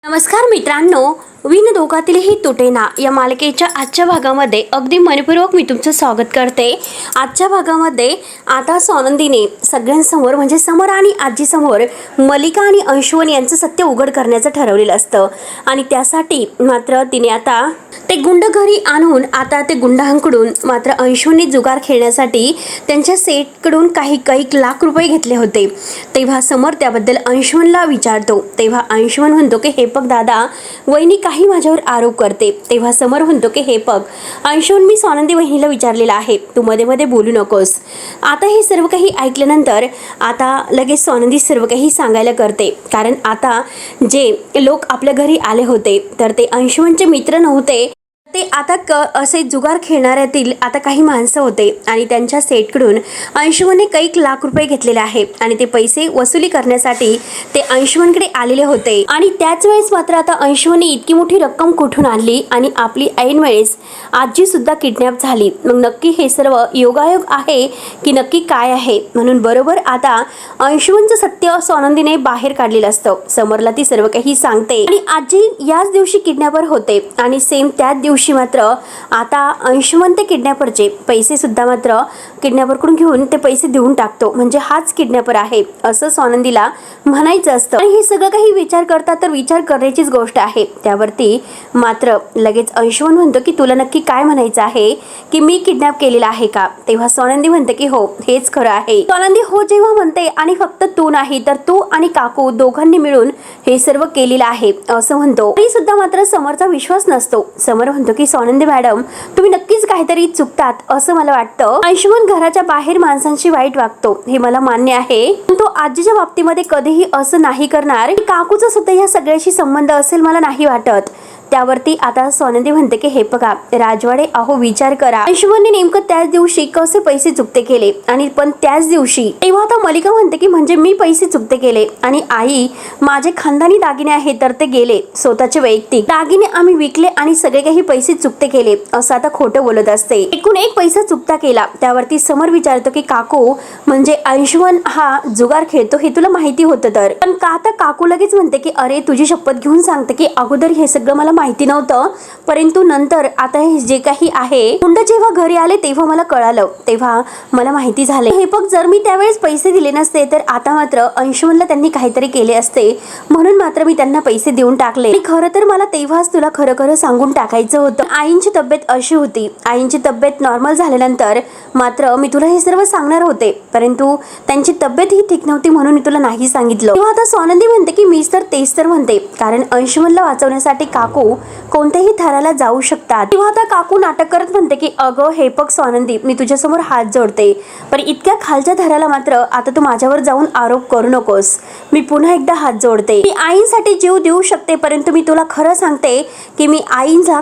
नमस्कार मित्रांनो, विण दोघातीलही तुटेना या मालिकेच्या आजच्या भागामध्ये अगदी मनपूर्वक मी तुमचं स्वागत करते। आजच्या भागामध्ये आता स्वानंदीने सगळ्यांसमोर म्हणजे समर आणि आजीसमोर मलिका आणि अंशुमन यांचं सत्य उघड करण्याचं ठरवलेलं असतं आणि त्यासाठी मात्र तिने आता ते गुंड घरी आणून आता ते गुंडांकडून मात्र अंशुमनने जुगार खेळण्यासाठी त्यांच्या सेटकडून काही लाख रुपये घेतले होते। तेव्हा समर त्याबद्दल अंशुमनला विचारतो, तेव्हा अंशुमन म्हणतो की हे बघ दादा, वहिनी काही माझ्यावर आरोप करते। तेव्हा समर म्हणतो की हे बघ अंशुमन, मी स्वानंदी वहिनीला विचारलेलं आहे, तू मध्ये मध्ये बोलू नकोस। आता हे सर्व काही ऐकल्यानंतर आता लगेच स्वानंदी सर्व काही सांगायला करते, कारण आता जे लोक आपल्या घरी आले होते तर ते अंशुमनचे मित्र नव्हते, ते आता असे जुगार खेळणाऱ्यातील आता काही माणसं होते आणि त्यांच्या सेटकडून अंशुमनने काही लाख रुपये घेतलेले आहेत आणि ते पैसे वसुली करण्यासाठी ते अंशुमनकडे आलेले होते। आणि त्याच वेळेस मात्र आता अंशुमनने इतकी मोठी रक्कम कुठून आणली आणि आपली ऐन वेळेस आजी सुद्धा किडनॅप झाली। मग नक्की हे सर्व योगायोग आहे की नक्की काय आहे? म्हणून बरोबर आता अंशुमनचं सत्य स्वानंदीने बाहेर काढलेलं असतं। समरला ती सर्व काही सांगते आणि आजी याच दिवशी किडनॅपर होते आणि सेम त्याच दिवशी मात्र आता अंशुमन ते किडनॅपरचे पैसे सुद्धा मात्र किडनॅपरकडून घेऊन ते पैसे देऊन टाकतो, म्हणजे हाच किडनॅपर आहे असं स्वानंदीला म्हणायचं असतं। आणि हे सगळं काही विचार करता तर विचार करण्याचीच गोष्ट आहे। त्यावरती मात्र लगेच अंशुमन म्हणतो की तुला नक्की काय म्हणायचं आहे, की मी किडनॅप केलेला आहे का? तेव्हा स्वानंदी म्हणते की हो, हेच खरं आहे। स्वानंदी हो जेव्हा म्हणते आणि फक्त तू नाही तर तू आणि काकू दोघांनी मिळून हे सर्व केलेलं आहे असं म्हणतो, तरी सुद्धा मात्र समरचा विश्वास नसतो। समर म्हणतो की स्वानंदी मॅडम, तुम्ही नक्कीच काहीतरी चुकतात असं मला वाटतं। अंशुमन घराच्या बाहेर माणसांशी वाईट वागतो हे मला मान्य आहे, पण तो आजीच्या बाबतीमध्ये कधीही असं नाही करणार। काकूचा सुद्धा या सगळ्याशी संबंध असेल मला नाही वाटत। त्यावरती आता स्वानंदी म्हणते की हे बघा राजवाडे, अहो विचार करा, अंशुमनने नेमकं त्याच दिवशी कसे पैसे चुकते केले आणि पण त्याच दिवशी। तेव्हा आता मलिका म्हणते की म्हणजे मी पैसे चुकते केले आणि आई, माझे खानदानी दागिने आहे तर ते गेले, स्वतःचे वैयक्तिक दागिने आम्ही विकले आणि सगळे काही पैसे चुकते केले असं आता खोटं बोलत असते। एकूण एक पैसा चुकता केला। त्यावरती समर विचारतो की काकू, म्हणजे अंशुमन हा जुगार खेळतो हे तुला माहिती होतं तर? पण का? आता काकू लगेच म्हणते की अरे तुझी शपथ घेऊन सांगते की अगोदर हे सगळं मला माहिती नव्हतं, परंतु नंतर आता हे जे काही आहे गुंड जेव्हा घरी आले तेव्हा मला कळालं, तेव्हा मला माहिती झाले। हे बघ, जर मी त्यावेळेस पैसे दिले नसते तर आता मात्र अंशुमनला त्यांनी काहीतरी केले असते, म्हणून मात्र मी त्यांना पैसे देऊन टाकले। आणि खरं तर मला तेव्हाच तुला खरं खरं सांगून टाकायचं होतं। आईंची तब्येत अशी होती, आईंची तब्येत नॉर्मल झाल्यानंतर मात्र मी तुला हे सर्व सांगणार होते, परंतु त्यांची तब्येत ही ठीक नव्हती म्हणून मी तुला नाही सांगितलं। तेव्हा आता स्वानंदी म्हणते की मीच तर तेच तर म्हणते, कारण अंशुमनला वाचवण्यासाठी काकू कोणत्याही थराला जाऊ शकतात। तेव्हा आता काकू नाटक करत म्हणते की अगं हे बघ स्वानंदी, मी तुझ्यासमोर हात जोडते, पण इतक्या खालच्या थराला मात्र आता तू माझ्यावर जाऊन आरोप करू नकोस। मी पुन्हा एकदा हात जोडते, मी आईंसाठी जीव देऊ शकते, परंतु मी तुला खरं सांगते की मी आईंचा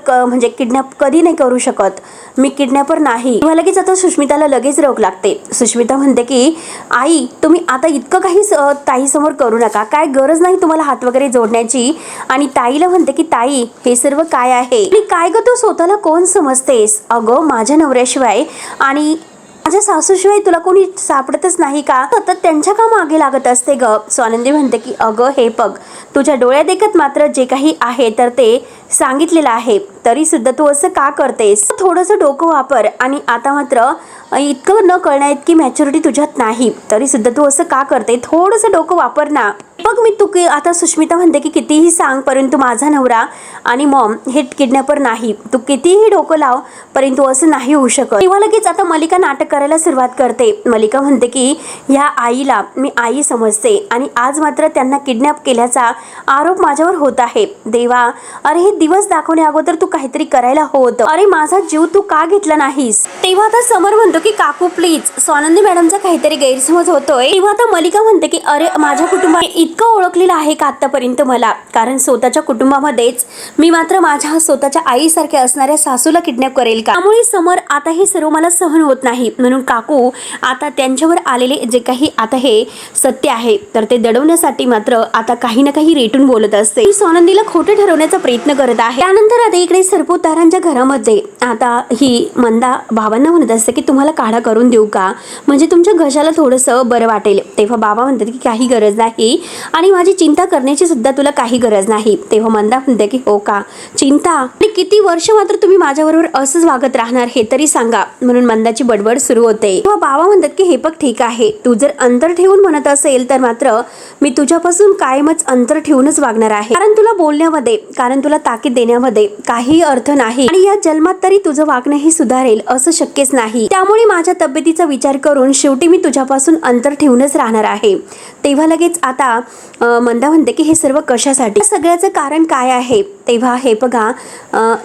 म्हणजे किडनॅप कधी नाही करू शकत, मी किडनॅपर नाही। तेव्हा लगेच आता सुष्मिताला लगेच रोग लागते। सुष्मिता म्हणते की आई, तुम्ही आता इतकं काही ताई समोर करू नका, काय गरज नाही तुम्हाला हात वगैरे जोडण्याची। आणि ताईला म्हणते की ताई, हे सर्व काय आहे आणि काय ग तू स्वतःला कोण समजतेस? अगं माझ्या नवऱ्याशिवाय आणि माझ्या सासूशिवाय तुला कोणी सापडतच नाही का? सतत त्यांच्या का मागे लागत असते ग? स्वानंदी म्हणते की अगं हे बघ, तुझ्या डोळ्या देखत मात्र जे काही आहे तर ते सांगितलेलं आहे, तरी सुद्धा तू असं का करतेस? थोडंसं डोकं वापर आणि आता मात्र इतकं न कळण्या इतकी मॅच्युरिटी तुझ्यात नाही, तरी सुद्धा तू असं का करते? थोडंसं डोकं वापर ना। बघ मी तू आता सुष्मिता म्हणते की कितीही सांग, परंतु माझा नवरा आणि मॉम हे किडनॅपर नाही, तू कितीही डोकं लाव परंतु असं नाही होऊ शकत। तेव्हा लगेच आता मलिका नाटक करायला सुरुवात करते। मलिका म्हणते की ह्या आईला मी आई समजते आणि आज मात्र त्यांना किडनॅप केल्याचा आरोप माझ्यावर होत आहे। देवा, अरे हे दिवस दाखवण्या अगोदर तू काहीतरी करायला होतं, अरे माझा जीव तू का घेतला नाहीस? तेव्हा आता समर म्हणतो की काकू प्लीज, स्वानंदी मॅडमचा काहीतरी गैरसमज होतोय। तेव्हा आता मलिका म्हणते की अरे माझ्या कुटुंबात इतकं ओळखलेलं आहे का आतापर्यंत मला, कारण स्वतःच्या कुटुंबामध्येच मी मात्र माझ्या स्वतःच्या आईसारख्या असणाऱ्या सासूला किडनॅप करेल का? त्यामुळे समर आता हे सर्व मला सहन होत नाही, म्हणून काकू आता त्यांच्यावर आलेले जे काही आता हे सत्य आहे तर ते दडवण्यासाठी मात्र आता काही ना काही रेटून बोलत असते। स्वानंदीला खोटं ठरवण्याचा प्रयत्न करत आहे। त्यानंतर आता इकडे सरपोतदारांच्या घरामध्ये आता ही मंदा बाबांना म्हणत असते की तुम्हाला काढा करून देऊ का, म्हणजे तुमच्या घशाला थोडंसं बरं वाटेल। तेव्हा बाबा म्हणतात की काही गरज नाही, आणि माझी चिंता करण्याची सुद्धा तुला काही गरज नाही. तेव्हा मंदा म्हणते की हो का, चिंता? आणि किती वर्ष मात्र तुम्ही माझ्याबरोबर असंच वागत राहणार हे तरी सांगा. म्हणून मंदाची बडबड सुरू होते. तेव्हा बाबा म्हणतात की हे बघ, ठीक आहे, तू जर अंतर ठेवून म्हणत असेल तर मात्र मी तुझ्यापासून कायमच अंतर ठेवूनच वागणार आहे. कारण तुला बोलण्यामध्ये, कारण तुला ताकीद देण्यामध्ये काही अर्थ नाही आणि या जन्मात तरी तुझं वागणं हे सुधारेल असं शक्यच नाही. त्यामुळे माझ्या तब्येतीचा विचार करून शेवटी मी तुझ्यापासून अंतर ठेवूनच राहणार आहे. तेव्हा लगेच आता मंदा म्हणते की हे सर्व कशासाठी, सगळ्याचं कारण काय आहे? तेव्हा हे बघा,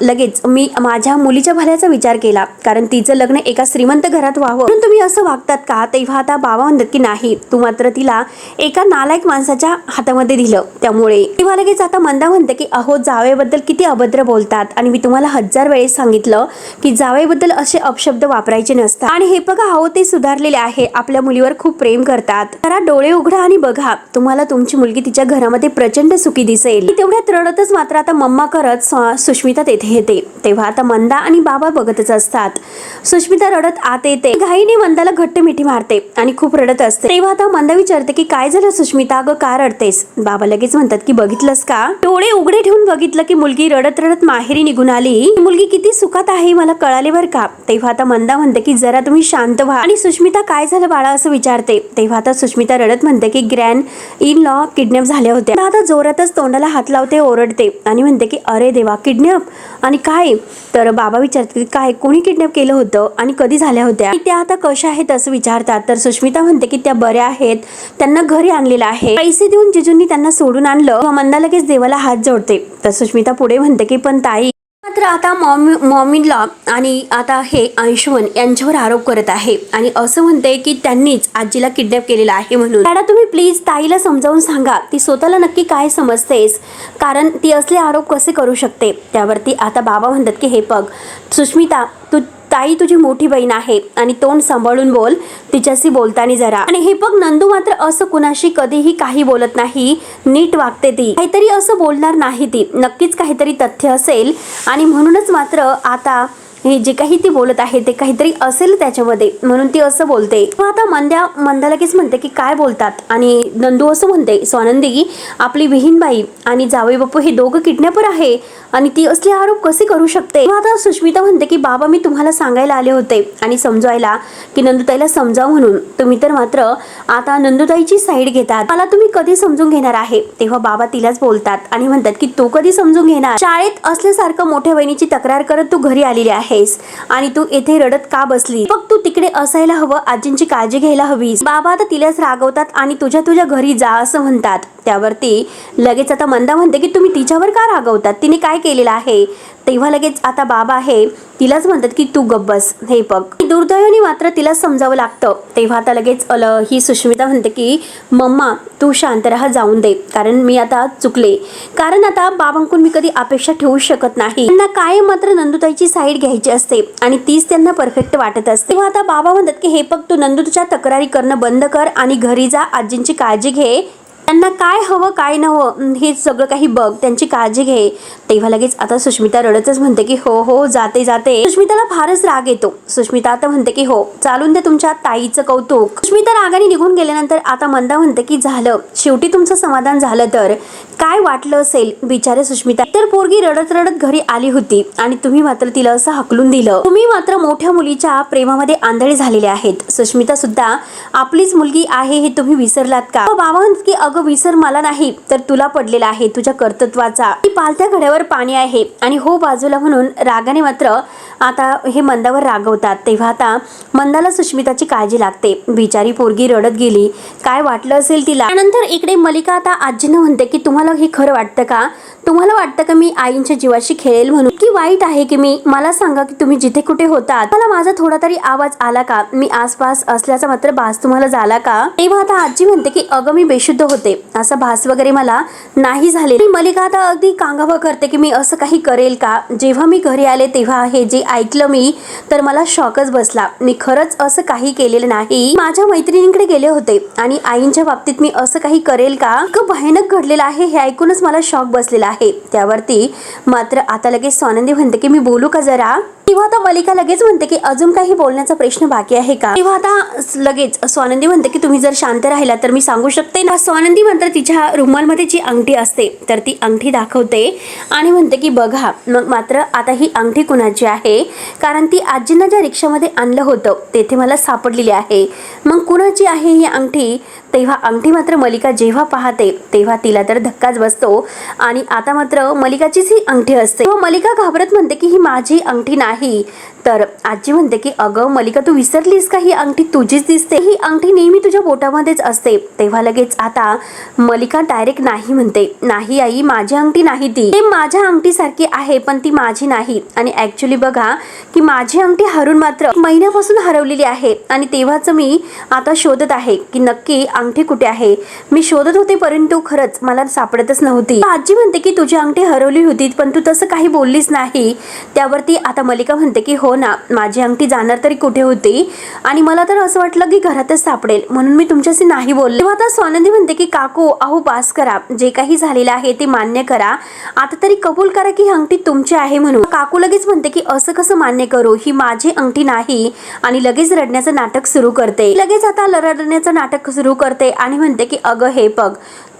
लगेच मी माझ्या मुलीच्या भल्याचा विचार केला, कारण तिचं लग्न एका श्रीमंत घरात व्हावं म्हणून तुम्ही असं वागतात का? तेव्हा आता बाबा म्हणतात की नाही, तू मात्र तिला एका नालायक माणसाच्या हातामध्ये दिलं त्यामुळे. तेव्हा लगेच आता मंदा म्हणते की अहो, जावेबद्दल किती अभद्र बोलतात आणि मी तुम्हाला 1000 वेळेस सांगितलं की जावेबद्दल असे अपशब्द वापरायचे नसतात. आणि हे बघा, अहो ते सुधारलेले आहे, आपल्या मुलीवर खूप प्रेम करतात. जरा डोळे उघडा आणि बघा, तुम्हाला तुमची मुलगी तिच्या घरामध्ये प्रचंड सुखी दिसेल. तेवढ्यात रडतच मात्र आता मम्मा करत सुष्मिता तेथे येते. तेव्हा आता मंदा आणि बाबा बघतच असतात. सुष्मिता रडत आत येते. घाईने मंदाला घट्ट मिठी मारते आणि खूप रडत असते. तेव्हा आता मंदा विचारते की काय झालं सुष्मिता, अगं का रडतेस? बाबा लगेच म्हणतात की बघितलंस का, डोळे उघडे ठेवून बघितलं की मुलगी रडत रडत माहेरी निघून आली. मुलगी किती सुखात आहे मला कळाले बर का. तेव्हा आता मंदा म्हणते की जरा तुम्ही शांत व्हा. आणि सुष्मिता काय झालं बाळा असं विचारते. तेव्हा आता सुष्मिता रडत म्हणते की ग्रँड इन लॉ किडनॅप झाल्या होत्या. आता जोरातच तोंडाला हात लावते, ओरडते आणि म्हणते की अरे देवा, किडनॅप? आणि काय? तर बाबा विचारते काय, कोणी किडनॅप केलं होतं आणि कधी झाल्या होत्या? त्या आता कशा आहेत असं विचारतात. तर सुष्मिता म्हणते की त्या बऱ्या आहेत, त्यांना घरी आणलेलं आहे, पैसे देऊन जिजूंनी त्यांना सोडून आणलं. मंदा लगेच देवाला हात जोडते. तर सुष्मिता पुढे म्हणते की पण ताई मात्र आता मॉमीला आणि आता हे अंशुमन यांच्यावर आरोप करत आहे आणि असं म्हणते की त्यांनीच आजीला किडनॅप केलेला आहे म्हणून. मॅडम तुम्ही प्लीज ताईला समजावून सांगा, ती स्वतःला नक्की काय समजतेस, कारण ती असले आरोप कसे करू शकते. त्यावरती आता बाबा म्हणतात की हे बघ सुष्मिता, ताई तुझी मोठी बहीण आहे आणि तोंड सांभाळून बोल तिच्याशी बोलताना जरा. आणि हे बघ नंदू मात्र असं कुणाशी कधीही काही बोलत नाही, नीट वागते ती, काहीतरी असं बोलणार नाही ती, नक्कीच काहीतरी तथ्य असेल आणि म्हणूनच मात्र आता हे जे काही ती बोलत आहे ते काहीतरी असेल त्याच्यामध्ये, म्हणून ती असं बोलते. आता मंदा लगेच म्हणते की काय बोलतात. आणि नंदू असं म्हणते स्वानंदी आपली विहीनबाई आणि जावई बापू हे दोघं किडनॅपर आहे आणि ती असले आरोप कसे करू शकते. आता सुष्मिता म्हणते की बाबा मी तुम्हाला सांगायला आले होते आणि समजवायला की नंदुताईला समजाव म्हणून, तुम्ही तर मात्र आता नंदुताईची साईड घेतात, मला तुम्ही कधी समजून घेणार आहे. तेव्हा बाबा तिलाच बोलतात आणि म्हणतात की तू कधी समजून घेणार, शाळेत असल्यासारखं मोठ्या बहिणीची तक्रार करत तू घरी आलेली आहे आणि तू येथे रडत का बसली, फक्त तू तिकडे असायला हवं, आजींची काळजी घ्यायला हवीस. बाबा आता तिलाच रागवतात आणि तुझ्या घरी जा असं म्हणतात. त्यावरती लगेच आता मंदा म्हणते की तुम्ही तिच्यावर का रागवतात, तिने काय केलेलं आहे. तेव्हा लगेच आता बाबा आहे तिलाच म्हणतात की तू गप्प बस. हे बघ दुर्दैवाने मात्र तिला समजावं लागतं. तेव्हा आता लगेच ही सुष्मिता म्हणते की मम्मा तू शांत राहा, जाऊन दे, कारण मी आता चुकले, कारण आता बाबांकडून मी कधी अपेक्षा ठेवू शकत नाही, त्यांना काय मात्र नंदुताईची साईड घ्यायची असते आणि तीच त्यांना परफेक्ट वाटत असते. तेव्हा आता बाबा म्हणतात की हे बघ तू नंदुच्या तक्रारी करणं बंद कर आणि घरी जा, आजींची काळजी घे, त्यांना काय हवं काय नवं हे सगळं काही बघ, त्यांची काळजी घे. तेव्हा लगेच आता सुष्मिता रडतच म्हणते की हो हो जाते. सुष्मिताला फारच राग येतो. सुष्मिता आता म्हणते की हो चालून दे तुमच्या ताईचं कौतुक. सुष्मिता रागाने निघून गेल्यानंतर आता मंदा म्हणते की झालं, शेवटी तुमचं समाधान झालं तर काय वाटलं असेल बिचारे सुष्मिता, तर पोरगी रडत रडत घरी आली होती आणि तुम्ही मात्र तिला असं हकलून दिलं. तुम्ही मात्र मोठ्या मुलीच्या प्रेमामध्ये आंधळे झालेले आहेत. सुष्मिता सुद्धा आपलीच मुलगी आहे हे तुम्ही विसरलात का. बाबा म्हणतात की अगं विसर मला नाही तर तुला पडलेला आहे तुझ्या कर्तृत्वाचा, पालत्या घड्यावर पाणी आहे आणि हो बाजूला म्हणून रागाने मात्र आता हे मंदावर रागवतात. तेव्हा आता मंदाला सुष्मिताची काळजी लागते. बिचारी पोरगी रडत गेली, काय वाटलं असेल तिला. त्यानंतर इकडे मलिका आता आजीनं म्हणते की तुम्हाला हे खरं वाटतं का, तुम्हाला वाटतं का मी आईंच्या जीवाशी खेळेल म्हणून, की वाईट आहे की मी, मला सांगा की तुम्ही जिथे कुठे होतात मला माझा थोडा तरी आवाज आला का, मी आसपास असल्याचा मात्र भास तुम्हाला झाला का. तेव्हा आता आजी म्हणते की अगं मी बेशुद्ध होते, असा भास वगैरे मला नाही झाले. मलिका आता अगदी कांगावा करते की मी असं काही करेल का. जेव्हा मी घरी आले तेव्हा हे जे ऐकलं मी तर मला शॉकच बसला, मी खरंच असं काही केलेलं नाही, माझ्या मैत्रिणींकडे गेले होते आणि आईंच्या बाबतीत मी असं काही करेल का, भयानक घडलेलं आहे हे ऐकूनच मला शॉक बसलेला आहे. त्यावरती मात्र आता लगेच स्वानंदी म्हणते की मी बोलू का जरा. तेव्हा आता मलिका लगेच म्हणते की अजून काही बोलण्याचा प्रश्न बाकी आहे का. तेव्हा आता लगेच स्वानंदी म्हणते की तुम्ही जर शांत राहिला तर मी सांगू शकते ना. स्वानंदी मात्र तिच्या रुमालमध्ये जी अंगठी असते तर ती अंगठी दाखवते आणि म्हणते की बघा. मग मात्र आता ही अंगठी कुणाची आहे, कारण ती आजींना ज्या रिक्षामध्ये आणलं होतं तेथे मला सापडलेली आहे. मग कुणाची आहे ही अंगठी. तेव्हा अंगठी मात्र मलिका जेव्हा पाहते तेव्हा तिला तर धक्काच बसतो आणि आता मात्र मलिकाचीच ही अंगठी असते. मलिका घाबरत म्हणते की ही माझी अंगठी नाही. तर आजी म्हणते की अगं मलिका तू विसरलीस का, ही अंगठी तुझीच दिसते, ही अंगठी नेहमी तुझ्या बोटामध्येच असते. तेव्हा लगेच आता मलिका डायरेक्ट नाही म्हणते, नाही आई माझी अंगठी नाही, ती माझ्या अंगठी सारखी आहे पण ती माझी नाही. आणि ऍक्च्युली बघा की माझी अंगठी हरून मात्र महिन्यापासून हरवलेली आहे आणि तेव्हाच मी आता शोधत आहे की नक्की अंगठी कुठे आहे. मी शोधत होते परंतु खरंच मला सापडतच नव्हती. आजी म्हणते की तुझी अंगठी हरवली होती पण तू तसं काही बोललीस नाही. त्यावरती आता मलिका म्हणते की हो ना, माझी अंगठी जाणार तरी कुठे होती आणि मला तर असं वाटलं की घरातच सापडेल म्हणून मी तुमच्याशी नाही बोलले. तेव्हा आता स्वानंदी म्हणते की काकू अहो बास करा, जे काही झालेलं आहे ते मान्य करा, आता तरी कबूल करा की ही अंगठी तुमची आहे म्हणून. काकू लगेच म्हणते की असं कसं मान्य करू, ही माझी अंगठी नाही आणि लगेच रडण्याचं नाटक सुरू करते. लगेच आता रडण्याचं नाटक सुरू करते आणि म्हणते की अगं हे बघ,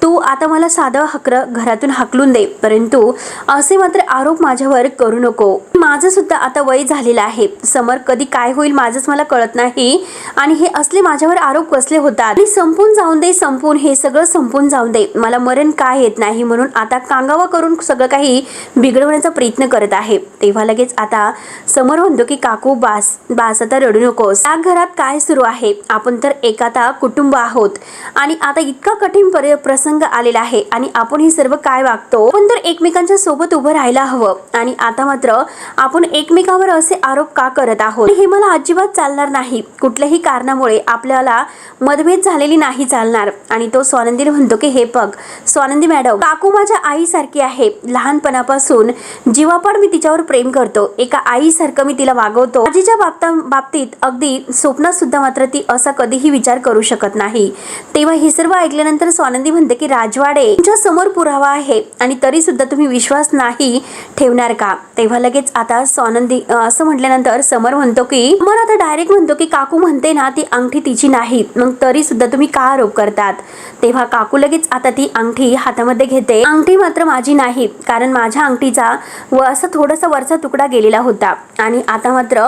तू आता मला साधं घरातून हाकलून दे परंतु असे मात्र आरोप माझ्यावर करू नको. माझं सुद्धा आता वय झालेलं आहे. समोर कधी काय होईल माझंच मला कळत नाही आणि हे असले माझ्यावर आरोप कसले होतात. संपून जाऊन दे, संपून हे सगळं संपून जाऊन दे, मला मरण काय येत नाही म्हणून आता कांगावा करून सगळं काही बिघडवण्याचा प्रयत्न करत आहे. तेव्हा लगेच आता समोर म्हणतो की काकू बास बास, आता रडू नकोस. या घरात काय सुरू आहे, आपण तर एक आता कुटुंब आहोत आणि आता इतका कठीण प्रसंग आलेला आहे आणि आपण हे सर्व काय वागतो. पण तर एकमेकांच्या सोबत उभं राहायला हवं आणि आता मात्र आपण एकमेकावर असे आरोप का करत आहोत, हे मला अजिबात चालणार नाही. कुठल्याही कारणामुळे आपल्याला मतभेद झालेली नाही चालणार. आणि तो स्वानंदीला म्हणतो की हे बघ स्वानंदी मॅडम, काकू माझ्या आईसारखी आहे. लहानपणापासून जीवापाड मी तिच्यावर प्रेम करतो, एका आईसारखं मी तिला वागवतो. आजीच्या बाबतीत अगदी स्वप्नात सुद्धा मात्र ती असा कधीही विचार करू शकत नाही. तेव्हा हे सर्व ऐकल्यानंतर स्वानंदी म्हणते की राजवाडे तुमच्या समोर पुरावा आहे आणि तरी सुद्धा तुम्ही विश्वास नाही ठेवणार का. तेव्हा लगेच आता स्वानंदी असं म्हटल्यानंतर समर म्हणतो की मग आता डायरेक्ट म्हणतो की काकू म्हणते ना ती अंगठी तिची नाही, मग तरी सुद्धा तुम्ही का आरोप करतात. तेव्हा काकू लगेच आता ती अंगठी हातामध्ये घेते. अंगठी मात्र माझी नाही, कारण माझ्या अंगठीचा असा थोडासा वरचा तुकडा गेलेला होता आणि आता मात्र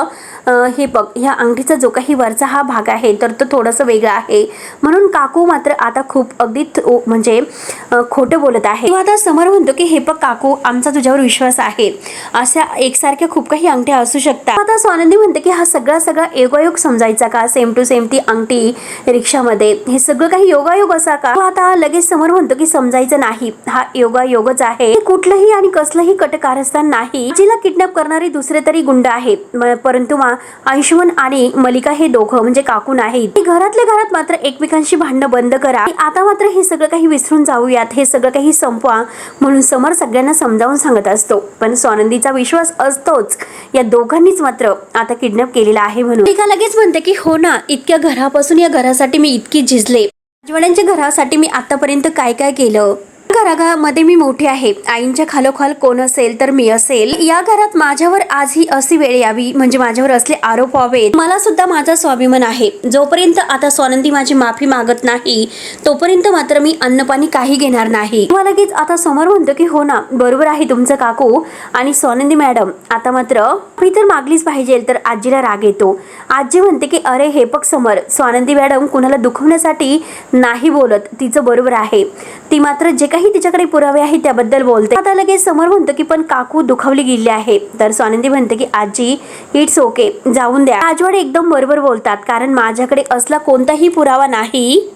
हे बघ ह्या अंगठीचा जो काही वरचा हा भाग आहे तर तो थोडासा वेगळा आहे म्हणून काकू मात्र आता खूप अगदी म्हणजे खोटं बोलत आहे. तेव्हा आता समर म्हणतो की हे बघ काकू, आमचा तुझ्यावर विश्वास आहे, अशा एकसारख्या खूप काही अंगठ्या असू शकतात. आता स्वानंदी म्हणते की हा सगळा योगायोग समजायचा का, सेम टू सेम ती अंगठी रिक्षामध्ये, हे सगळं काही योगायोग असा का. आता लगेच समर म्हणतो की समजायचं नाही, हा योगायोगच आहे, कुठलंही आणि कसलंही कटकारस्थान नाही. जिला किडनॅप करणारे दुसरे तरी गुंड आहेत परंतु अंशुमन आणि मलिका हे दोघं म्हणजे काकू नाहीत. घरातल्या घरात मात्र एकमेकांशी भांडणं बंद करा, आता मात्र हे सगळं काही विसरून जाऊयात, हे सगळं काही संपवा म्हणून समर सगळ्यांना समजावून सांगत असतो. पण स्वानंदीचा विश्वास असतोच, या दोघांनीच मात्र आता किडनॅप केलेला आहे म्हणून. मलिका लगेच म्हणते की हो ना, इतक्या घरापासून या घरासाठी मी इतकी झिजले, राजवाड्यांच्या घरासाठी मी आतापर्यंत काय काय केलं. घरामध्ये मी मोठी आहे, आईंच्या खालोखाल कोण असेल तर मी असेल. या घरात माझ्यावर आजही अशी वेळ यावी म्हणजे माझ्यावर असले आरोप व्हावेत. मला सुद्धा माझा स्वाभिमान आहे. जोपर्यंत आता स्वानंदी माझी माफी मागत नाही तोपर्यंत मात्र मी अन्नपाणी काही घेणार नाही. मला लगेच आता समोर म्हणतो की हो ना बरोबर आहे तुमचं काकू आणि स्वानंदी मॅडम, आता मात्र मी तर मागलीच पाहिजे. तर आजीला राग येतो. आजी म्हणते की अरे हे बघ समर, स्वानंदी मॅडम कुणाला दुखवण्यासाठी नाही बोलत, तिचं बरोबर आहे, ती मात्र जे काही तिच्याकडे पुरावे आहे त्याबद्दल बोलते. आता लगेच समोर म्हणतो की पण काकू दुखावली गेली आहे. तर स्वानंदी म्हणते की आजी इट्स ओके, जाऊन द्या. राजवाडे एकदम बरोबर बोलतात, कारण माझ्याकडे असला कोणताही पुरावा नाही.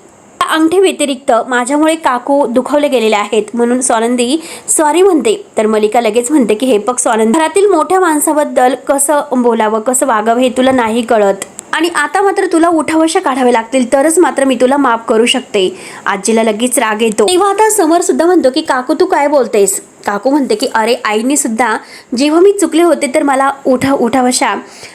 अंगठी व्यतिरिक्त माझ्यामुळे काकू दुखावले गेलेले आहेत म्हणून स्वानंदी सॉरी म्हणते. तर मलिका लगेच म्हणते की हे बघ स्वानंदी, घरातील मोठ्या माणसाबद्दल कसं बोलावं कसं वागावं हे तुला नाही कळत आणि आता मात्र तुला उठावशा काढावे लागतील तरच मात्र मी तुला माफ करू शकते. आजीला लगेच राग येतो. तेव्हा आता समर सुद्धा म्हणतो की काकू तू काय बोलतेस. काकू म्हणते की अरे आईने सुद्धा जेव्हा मी चुकले होते तर मला उठावशा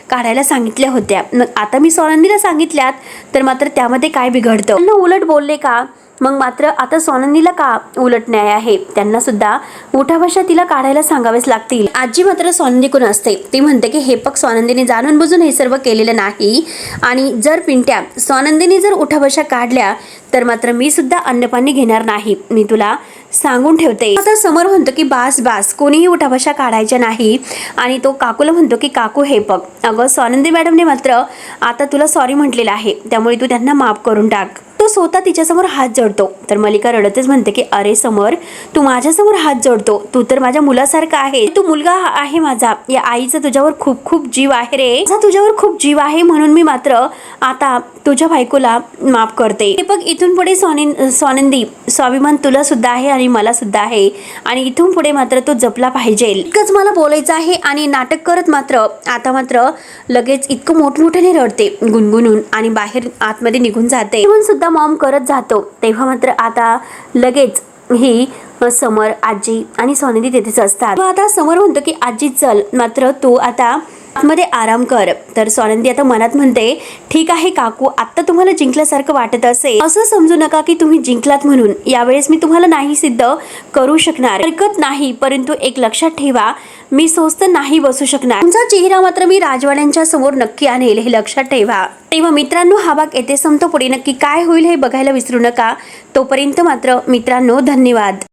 काढायला सांगितल्या होत्या, मग आता मी स्वानंदीला सांगितल्यात तर मात्र त्यामध्ये काय बिघडतं. उलट बोलले का मग मात्र आता स्वानंदीला का उलट न्याय आहे, त्यांना सुद्धा उठाबशा तिला काढायला सांगावेच लागतील. आजी मात्र स्वानंदीकडून असते. ती म्हणते की हे पक स्वानंदीने जाणून बुजून हे सर्व केलेलं नाही आणि जर पिंट्या स्वानंदीने जर उठाबशा काढल्या तर मात्र मी सुद्धा अन्नपाणी घेणार नाही, मी तुला सांगून ठेवते. आता समोर म्हणतो की बास बास, कोणीही उठाबशा काढायच्या नाही आणि तो काकूला म्हणतो की काकू हे बघ, अगं स्वानंदी मॅडमने मात्र आता तुला सॉरी म्हटलेलं आहे, त्यामुळे तू त्यांना माफ करून टाक. तो स्वतः तिच्यासमोर हात जोडतो. तर मल्लिका रडतच म्हणते की अरे समोर, तू माझ्यासमोर हात जोडतो, तू तर माझ्या मुलासारखा आहे, तू मुलगा आहे माझा, या आईचा तुझ्यावर खूप खूप जीव आहे रे, माझा तुझ्यावर खूप जीव आहे, म्हणून मी मात्र आता तुझ्या बायकोला माफ करते. ते बघ इथून पुढे स्वानंदी, स्वाभिमान तुला सुद्धा आहे आणि मला सुद्धा आहे आणि इथून पुढे मात्र तो जपला पाहिजे. इतकंच मला बोलायचं आहे. आणि नाटक करत मात्र आता मात्र लगेच इतकं मोठमोठ्याने रडते गुणगुणून आणि बाहेर आतमध्ये निघून जाते. सुद्धा मॉम करत जातो. तेव्हा मात्र आता लगेच ही समर, आजी आणि स्वानंदी तिथेच असतात. आता समर म्हणतो की आजी चल, मात्र तू आता मध्ये आराम कर. तर स्वानंदी आता मनात म्हणते ठीक आहे काकू, आता तुम्हाला जिंकल्यासारखं वाटत असेल, असं समजू नका की तुम्ही जिंकलात म्हणून. यावेळेस मी तुम्हाला नाही सिद्ध करू शकणार, हरकत नाही, परंतु एक लक्षात ठेवा, मी स्वस्त नाही बसू शकणार. तुमचा चेहरा मात्र मी राजवाड्यांच्या समोर नक्की आणेल, हे लक्षात ठेवा. तेव्हा मित्रांनो हा भाग येथे संपतो. पुढे नक्की काय होईल हे बघायला विसरू नका. तोपर्यंत मात्र मित्रांनो धन्यवाद.